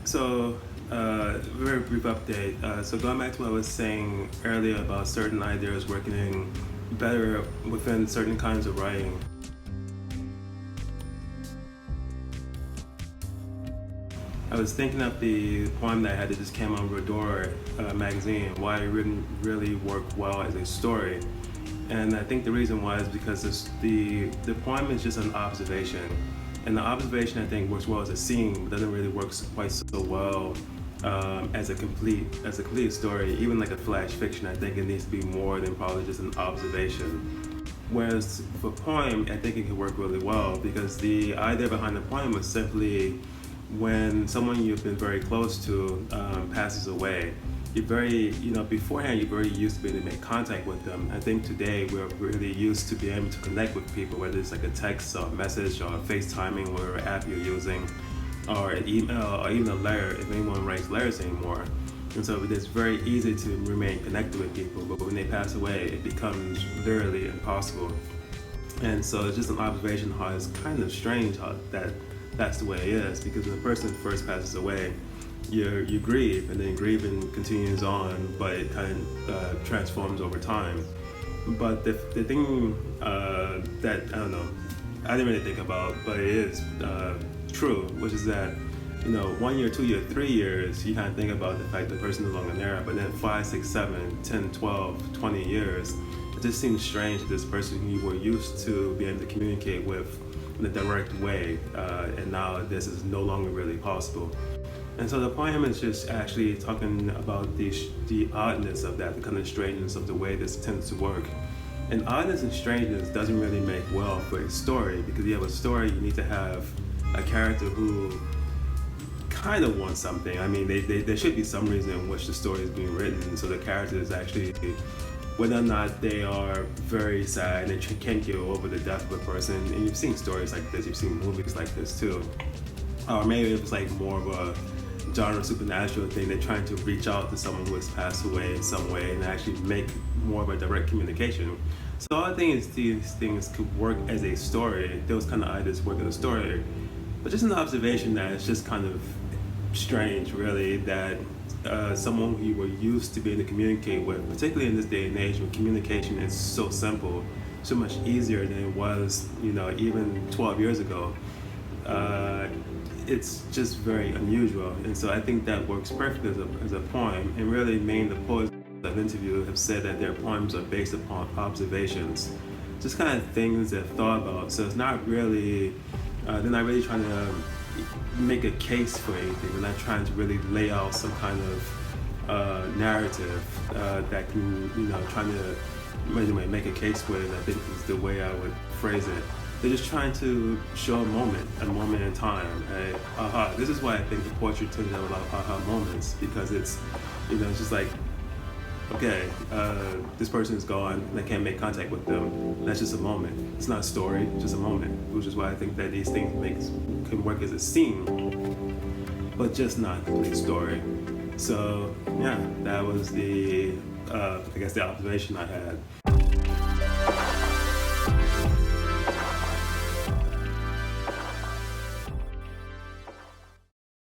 So, very brief update. So going back to what I was saying earlier about certain ideas working better within certain kinds of writing. I was thinking of the poem that I had that just came on Rodor magazine, why it wouldn't really work well as a story. And I think the reason why is because the poem is just an observation. And the observation, I think, works well as a scene, but doesn't really work quite so well as a complete story. Even like a flash fiction, I think it needs to be more than probably just an observation. Whereas for poem, I think it can work really well because the idea behind the poem was simply when someone you've been very close to passes away. You're very, beforehand you're very used to being able to make contact with them. I think today we're really used to being able to connect with people, whether it's like a text or a message or FaceTiming, whatever app you're using, or an email or even a letter if anyone writes letters anymore. And so it's very easy to remain connected with people, but when they pass away, it becomes literally impossible. And so it's just an observation how it's kind of strange how that's the way it is, because when a person first passes away, you grieve, and then grieving continues on, but it kind of transforms over time. But the thing that I don't know, I didn't really think about, but it is true, which is that 1 year, 2 year, 3 years, you kind of think about the fact the person is no longer there, but then 5, 6, 7, 10, 12, 20 years, it just seems strange that this person who you were used to being able to communicate with in a direct way, and now this is no longer really possible. And so the poem is just actually talking about the oddness of that, the kind of strangeness of the way this tends to work. And oddness and strangeness doesn't really make well for a story, because you have a story, you need to have a character who kind of wants something. I mean, there should be some reason in which the story is being written, so the character is actually, whether or not they are very sad and they can't get over the death of a person. And you've seen stories like this, you've seen movies like this too. Or maybe it was like more of a genre supernatural thing. They're trying to reach out to someone who has passed away in some way and actually make more of a direct communication. So I think these things could work as a story. Those kind of ideas work as a story. But just an observation that it's just kind of strange, really, that someone who you were used to being able to communicate with, particularly in this day and age when communication is so simple, so much easier than it was, even 12 years ago. It's just very unusual, and so I think that works perfectly as a poem. And really, many of the poets I've interviewed have said that their poems are based upon observations, just kind of things they've thought about. So it's not really, they're not really trying to make a case for anything. They're not trying to really lay out some kind of narrative that can, trying to make a case for it. I think is the way I would phrase it. They're just trying to show a moment in time. Aha. This is why I think the poetry tends to have a lot of aha moments, because it's just like, okay, this person is gone, and I can't make contact with them. That's just a moment. It's not a story, just a moment. Which is why I think that these things can work as a scene, but just not a complete story. So yeah, that was the observation I had.